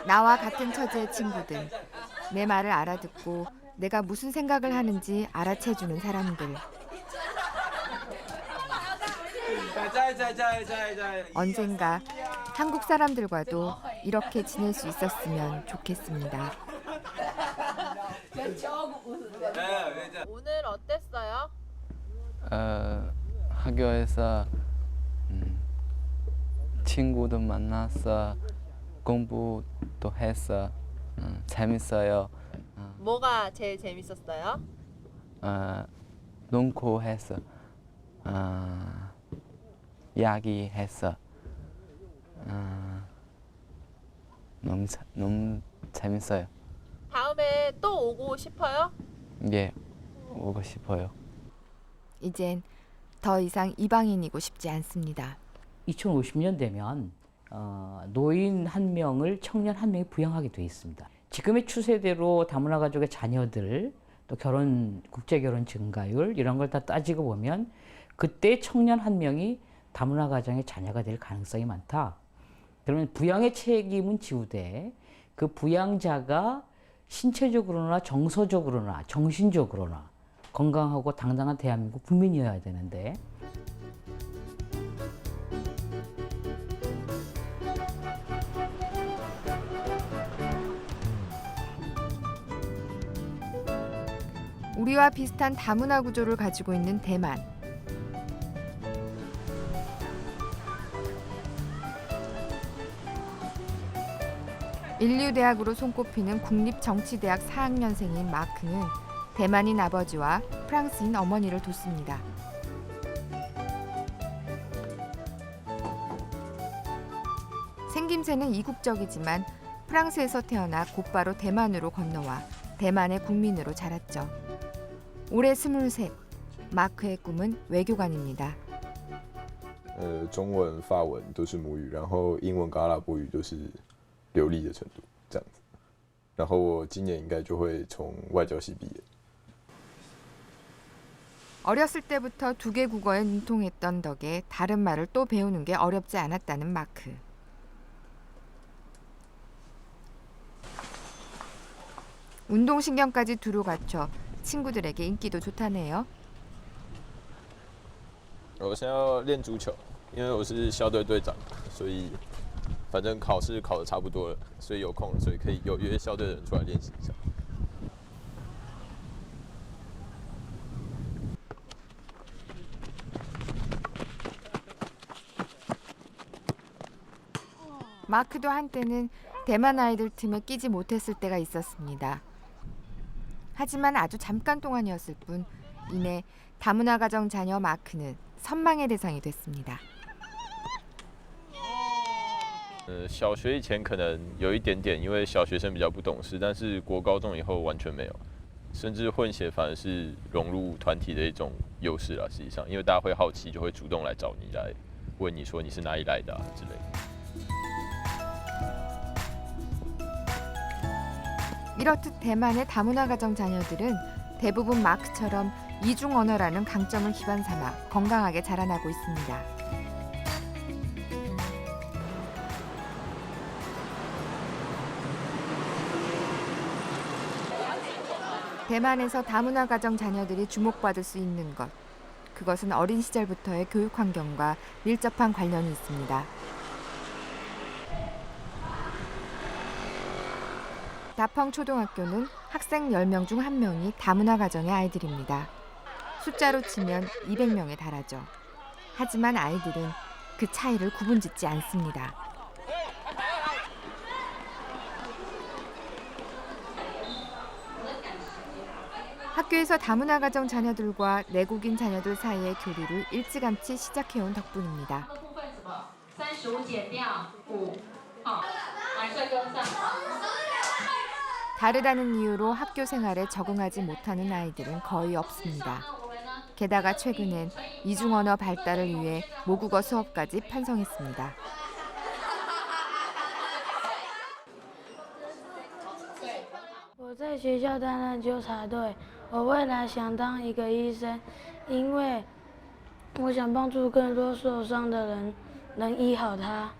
나와 같은 처지의 친구들, 내 말을 알아듣고 내가 무슨 생각을 하는지 알아채주는 사람들. 언젠가 한국 사람들과도 이렇게 지낼 수 있었으면 좋겠습니다. 오늘 어땠어요? 학교에서 친구도 만났어, 공부도 했어, 재밌어요. 뭐가 제일 재밌었어요? 농구했어, 이야기했어. 너무 재밌어요. 다음에 또 오고 싶어요? 예, 오고 싶어요. 이젠 더 이상 이방인이고 싶지 않습니다. 2050년 되면 노인 한 명을 청년 한 명이 부양하게 돼 있습니다. 지금의 추세대로 다문화 가족의 자녀들 또 국제 결혼 증가율 이런 걸 다 따지고 보면 그때 청년 한 명이 다문화 가정의 자녀가 될 가능성이 많다. 그러면 부양의 책임은 지우되 그 부양자가 신체적으로나 정서적으로나 정신적으로나 건강하고 당당한 대한민국 국민이어야 되는데 우리와 비슷한 다문화 구조를 가지고 있는 대만. 인류대학으로 손꼽히는 국립정치대학 4학년생인 마크는 대만인 아버지와 프랑스인 어머니를 뒀습니다. 생김새는 이국적이지만 프랑스에서 태어나 곧바로 대만으로 건너와 대만의 국민으로 자랐죠. 올해 23, 마크의 꿈은 외교관입니다. 中文、法文都是母语，然后英文跟阿拉伯语都是流利的程度，这样子。然后我今年应该就会从外交系毕业。 어렸을 때부터 두 개 국어에 능통했던 덕에 다른 말을 또 배우는 게 어렵지 않았다는 마크. 운동신경까지 두루 갖춰 친구들에게 인기도 좋다네요. 我现在要练足球，因为我是校队队长，所以反正考试考得差不多了，所以有空了，所以可以有约校队的人出来练习一下。 마크도 한때는 대만 아이들 틈에 끼지 못했을 때가 있었습니다. 하지만 아주 잠깐 동안이었을 뿐 이내 다문화 가정 자녀 마크는 선망의 대상이 됐습니다. 小学以前可能有一点点，因为小学生比较不懂事，但是国高中以后完全没有，甚至混血反而是融入团体的一种优势啊。实际上，因为大家会好奇，就会主动来找你来问你说你是哪里来的啊之类的。 이렇듯 대만의 다문화 가정 자녀들은 대부분 마크처럼 이중 언어라는 강점을 기반 삼아 건강하게 자라나고 있습니다. 대만에서 다문화 가정 자녀들이 주목받을 수 있는 것, 그것은 어린 시절부터의 교육 환경과 밀접한 관련이 있습니다. 다펑 초등학교는 학생 10명 중 1명이 다문화 가정의 아이들입니다. 숫자로 치면 200명에 달하죠. 하지만 아이들은 그 차이를 구분짓지 않습니다. 학교에서 다문화 가정 자녀들과 내국인 자녀들 사이의 교류를 일찌감치 시작해온 덕분입니다. 다르다는 이유로 학교 생활에 적응하지 못하는 아이들은 거의 없습니다. 게다가 최근엔 이중언어 발달을 위해 모국어 수업까지 편성했습니다.我在学校担任纠察队，我未来想当一个医生，因为我想帮助更多受伤的人，能医好他。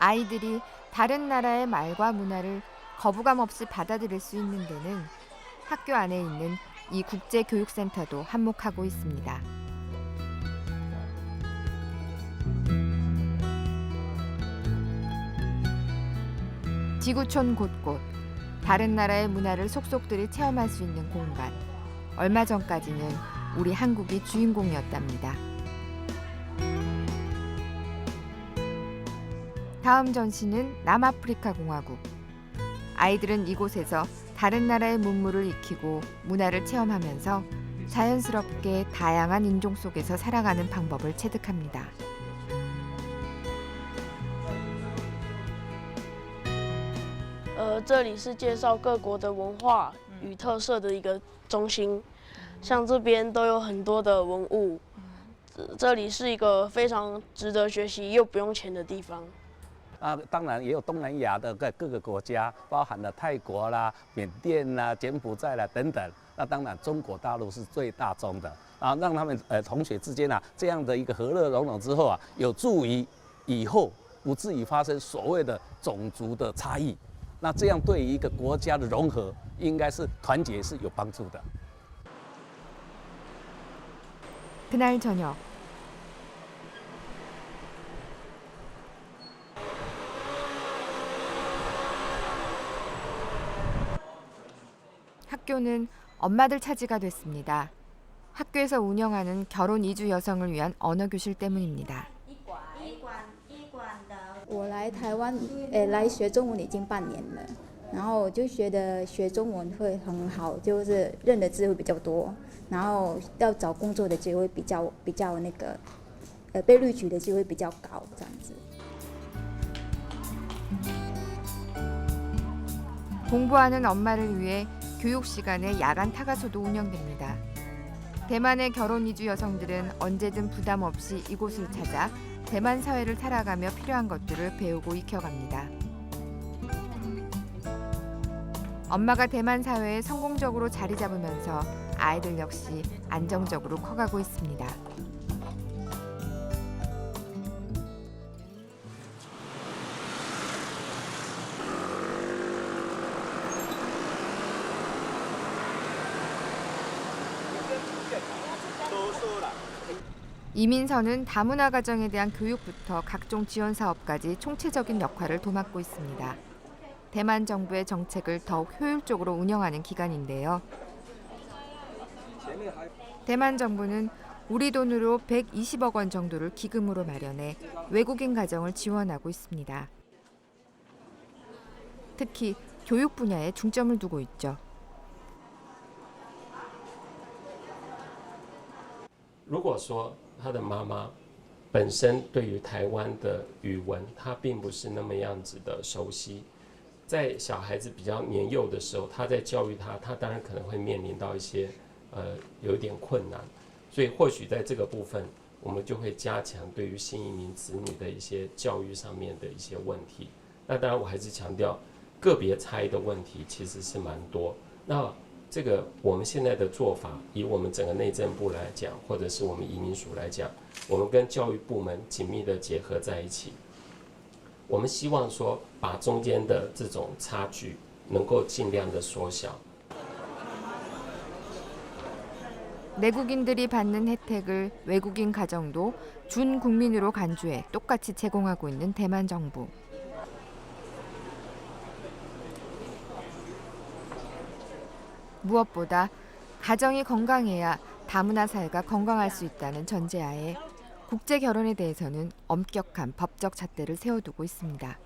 아이들이 다른 나라의 말과 문화를 거부감 없이 받아들일 수 있는 데는 학교 안에 있는 이 국제교육센터도 한몫하고 있습니다. 지구촌 곳곳 다른 나라의 문화를 속속들이 체험할 수 있는 공간. 얼마 전까지는 우리 한국이 주인공이었답니다. 다음 전시는 남아프리카 공화국. 아이들은 이곳에서 다른 나라의 문물을 익히고 문화를 체험하면서 자연스럽게 다양한 인종 속에서 살아가는 방법을 체득합니다.这里是介绍各国的文化与特色的一个中心，像这边都有很多的文物，这里是一个非常值得学习又不用钱的地方。当然也有东南亚的各个国家，包含了泰国啦、缅甸啦、柬埔寨啦等等。那当然中国大陆是最大宗的啊，让他们同学之间这样的一个和乐融融之后有助于以后不至于发生所谓的种族的差异。那这样对于一个国家的融合，应该是团结是有帮助的。 그날 저녁 학교는 엄마들 차지가 됐습니다. 학교에서 운영하는 결혼 이주 여성을 위한 언어 교실 때문입니다. 我来台湾，来学中文已经半年了，然后我就觉得学中文会很好，就是认的字会比较多，然后要找工作的机会比较那个，被录取的机会比较高，这样子。 공부하는 엄마를 위해 교육 시간에 야간 타가소도 운영됩니다. 대만의 결혼 이주 여성들은 언제든 부담 없이 이곳을 찾아 대만 사회를 살아가며 필요한 것들을 배우고 익혀갑니다. 엄마가 대만 사회에 성공적으로 자리 잡으면서 아이들 역시 안정적으로 커가고 있습니다. 이민서는 다문화 가정에 대한 교육부터 각종 지원 사업까지 총체적인 역할을 도맡고 있습니다. 대만 정부의 정책을 더욱 효율적으로 운영하는 기관인데요. 대만 정부는 우리 돈으로 120억 원 정도를 기금으로 마련해 외국인 가정을 지원하고 있습니다. 특히 교육 분야에 중점을 두고 있죠. 如果说他的妈妈本身对于台湾的语文，他并不是那么样子的熟悉，在小孩子比较年幼的时候，他在教育他，他当然可能会面临到一些有一点困难，所以或许在这个部分，我们就会加强对于新移民子女的一些教育上面的一些问题。那当然，我还是强调个别差异的问题其实是蛮多。那这个我们现在的做法，以我们整个内政部来讲，或者是我们移民署来讲，我们跟教育部门紧密的结合在一起。我们希望说，把中间的这种差距能够尽量的缩小。 내국인들이 받는 혜택을 외국인 가정도 준국민으로 간주해 똑같이 제공하고 있는 대만 정부. 무엇보다 가정이 건강해야 다문화 사회가 건강할 수 있다는 전제하에 국제 결혼에 대해서는 엄격한 법적 잣대를 세워두고 있습니다.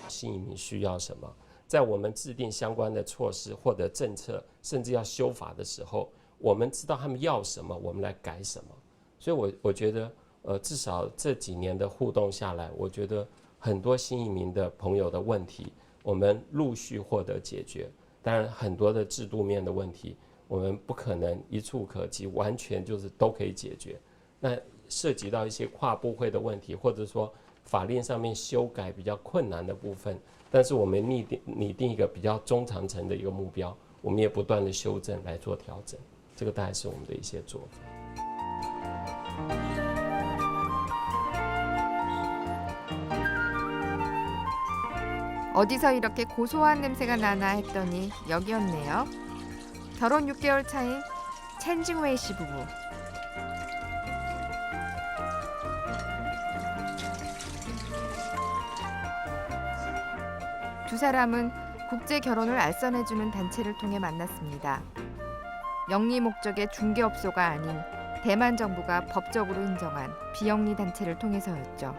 新移民需要什么？在我们制定相关的措施或者政策，甚至要修法的时候，我们知道他们要什么，我们来改什么。所以我觉得，至少这几年的互动下来，我觉得很多新移民的朋友的问题，我们陆续获得解决。当然，很多的制度面的问题，我们不可能一触可及，完全就是都可以解决。那涉及到一些跨部会的问题，或者说法令上面修改比较困难的部分，但是我们拟定一个比较中长程的一个目标，我们也不断的修正来做调整，这个大概是我们的一些做法。 어디서 이렇게 고소한 냄새가 나나 했더니 여기였네요. 결혼 6개월 차인 첸징웨이 씨 부부. 두 사람은 국제 결혼을 알선해주는 단체를 통해 만났습니다. 영리 목적의 중개업소가 아닌 대만 정부가 법적으로 인정한 비영리 단체를 통해서였죠.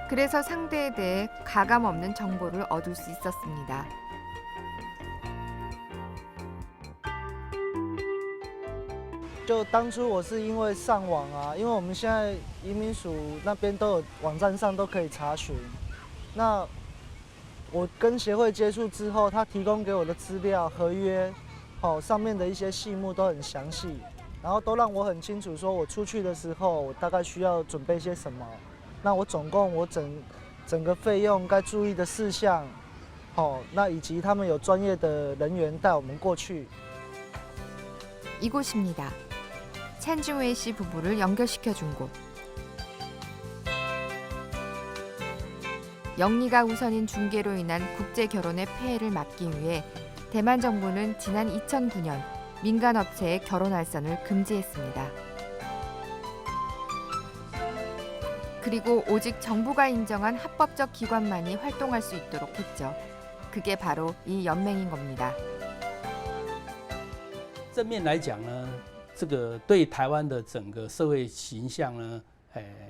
그래서 상대에 대해 가감 없는 정보를 얻을 수 있었습니다.就当初我是因为上网啊，因为我们现在移民署那边都有网站上都可以查询。那我跟协会接触之后，他提供给我的资料、合约，上面的一些细目都很详细，然后都让我很清楚，说我出去的时候，我大概需要准备些什么。那我总共整个费用该注意的事项，那以及他们有专业的人员带我们过去。 이곳입니다. 첸징웨이 씨 부부를 연결시켜준 곳. 영리가 우선인 중개로 인한 국제 결혼의 폐해를 막기 위해 대만 정부는 지난 2009년 민간 업체의 결혼 알선을 금지했습니다. 그리고 오직 정부가 인정한 합법적 기관만이 활동할 수 있도록 했죠. 그게 바로 이 연맹인 겁니다. 正面来讲呢，这个对台湾的整个社会形象呢，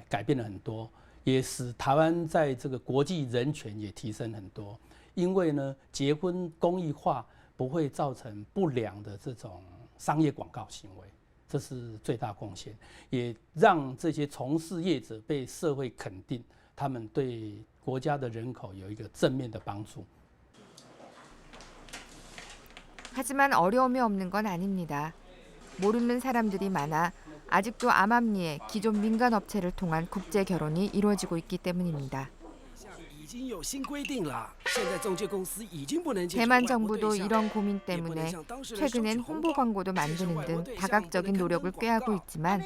改变了很多，也使台湾在这个国际人权也提升很多。因为呢，结婚公益化不会造成不良的这种商业广告行为，这是最大贡献，也让这些从事业者被社会肯定，他们对国家的人口有一个正面的帮助。 하지만 어려움이 없는 건 아닙니다. 모르는 사람들이 많아 아직도 암암리에 기존 민간 업체를 통한 국제 결혼이 이루어지고 있기 때문입니다. 대만 정부도 이런 고민 때문에 최근엔 홍보 광고도 만드는 등 다각적인 노력을 꾀하고 있지만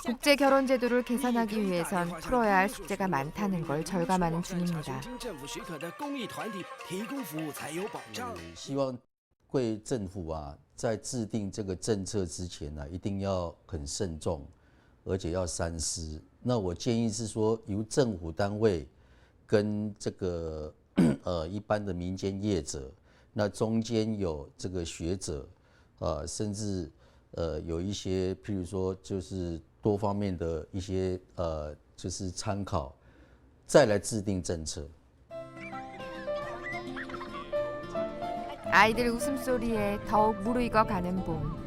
국제 결혼 제도를 개선하기 위해선 풀어야 할 숙제가 많다는 걸 절감하는 중입니다. 希望贵政府啊，在制定这个政策之前呢，一定要很慎重，而且要三思。那我建议是说，由政府单位跟这个一般的民间业者，那中间有这个学者，甚至有一些，譬如说就是多方面的一些就是参考，再来制定政策。 아이들 웃음소리에 더욱 무르익어 가는 봄.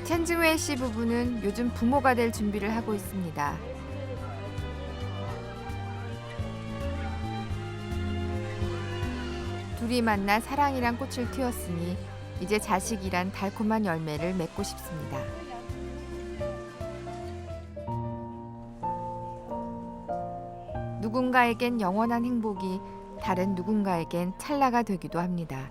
첸징웨이 씨 부부는 요즘 부모가 될 준비를 하고 있습니다. 둘이 만나 사랑이란 꽃을 틔웠으니 이제 자식이란 달콤한 열매를 맺고 싶습니다. 누군가에겐 영원한 행복이 다른 누군가에겐 찰나가 되기도 합니다.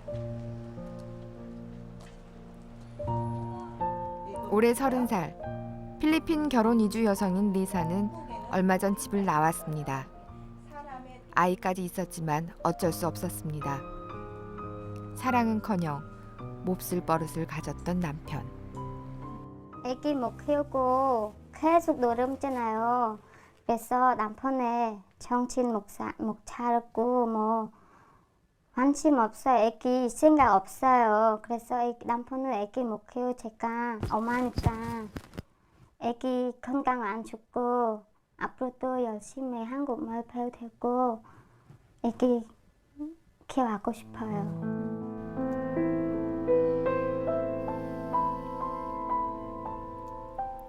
올해 30살, 필리핀 결혼 이주 여성인 리사는 얼마 전 집을 나왔습니다. 아이까지 있었지만 어쩔 수 없었습니다. 사랑은커녕 몹쓸 버릇을 가졌던 남편. 애기 못 키우고 계속 노름잖아요. 그래서 남편의 정신 못 차렸고 뭐 관심 없어요. 애기 생각 없어요. 그래서 남편은 애기 못 키우고 제가 엄마니까 애기 건강 안 좋고 앞으로도 열심히 한국말 배워도 되고 애기 키워하고 싶어요.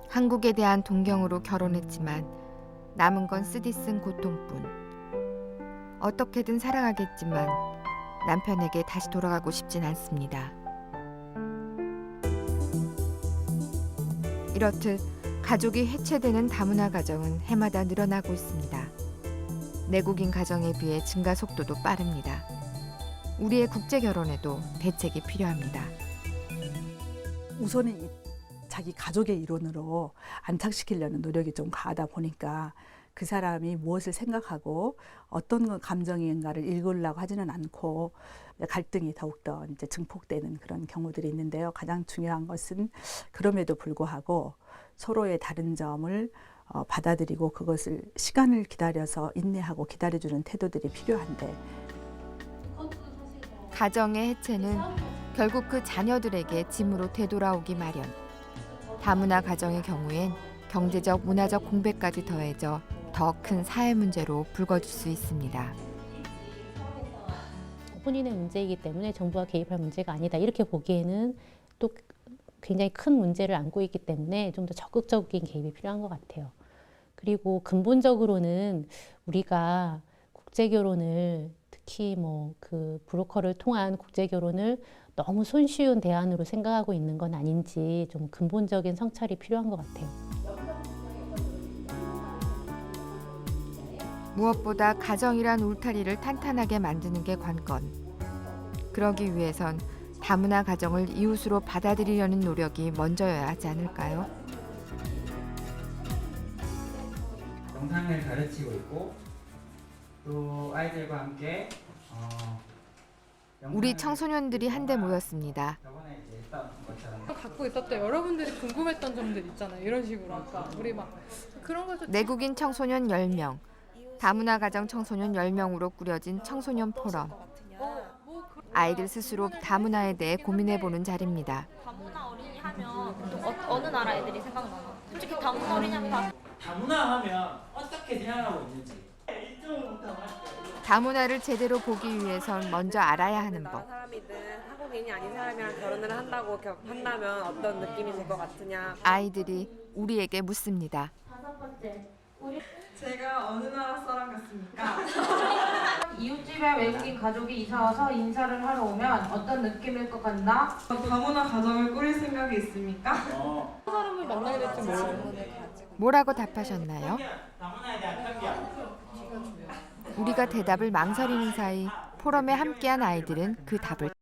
한국에 대한 동경으로 결혼했지만 남은 건 쓰디 쓴 고통뿐. 어떻게든 사랑하겠지만 남편에게 다시 돌아가고 싶진 않습니다. 이렇듯 가족이 해체되는 다문화 가정은 해마다 늘어나고 있습니다. 내국인 가정에 비해 증가 속도도 빠릅니다. 우리의 국제 결혼에도 대책이 필요합니다. 우선은 자기 가족의 일원으로 안착시키려는 노력이 좀 과하다 보니까 그 사람이 무엇을 생각하고 어떤 감정인가를 읽으려고 하지는 않고 갈등이 더욱더 이제 증폭되는 그런 경우들이 있는데요. 가장 중요한 것은 그럼에도 불구하고 서로의 다른 점을 받아들이고 그것을 시간을 기다려서 인내하고 기다려주는 태도들이 필요한데, 가정의 해체는 결국 그 자녀들에게 짐으로 되돌아오기 마련. 다문화 가정의 경우엔 경제적, 문화적 공백까지 더해져 더 큰 사회 문제로 불거질 수 있습니다. 혼인의 문제이기 때문에 정부가 개입할 문제가 아니다. 이렇게 보기에는 또 굉장히 큰 문제를 안고 있기 때문에 좀 더 적극적인 개입이 필요한 것 같아요. 그리고 근본적으로는 우리가 국제 결혼을 특히 뭐 그 브로커를 통한 국제 결혼을 너무 손쉬운 대안으로 생각하고 있는 건 아닌지 좀 근본적인 성찰이 필요한 것 같아요. 무엇보다 가정이란 울타리를 탄탄하게 만드는 게 관건. 그러기 위해선 다문화 가정을 이웃으로 받아들이려는 노력이 먼저여야 하지 않을까요? 영상을 가르치고 있고 또 아이들과 함께 우리 청소년들이 한데 모였습니다. 갖고 있었던 여러분들이 궁금했던 점들 있잖아요. 이런 식으로 그러니까 우리 막 그런 거 좀 내국인 청소년 10명, 다문화 가정 청소년 10명으로 꾸려진 청소년 포럼. 아이들 스스로 다문화에 대해 고민해보는 자리입니다. 다문화 어린이 하면 보통 어느 나라 애들이 생각나요? 솔직히 다문화 어린이 하면 다문화 하면 어떻게 생각하고 있는지 다문화를 제대로 보기 위해선 먼저 알아야 하는 법. 사람이든 한국인이 아닌 사람이랑 결혼을 한다면 어떤 느낌이 들 것 같으냐. 아이들이 우리에게 묻습니다. 제가 어느 나라 사람 같습니까? 이웃집에 외국인 가족이 이사와서 인사를 하러 오면 어떤 느낌일 것 같나? 다문화 가정을 꾸릴 생각이 있습니까? 사람을 만나게 될지 몰라요. 뭐라고 답하셨나요? 다문화에 대한 편견. 우리가 대답을 망설이는 사이 포럼에 함께한 아이들은 그 답을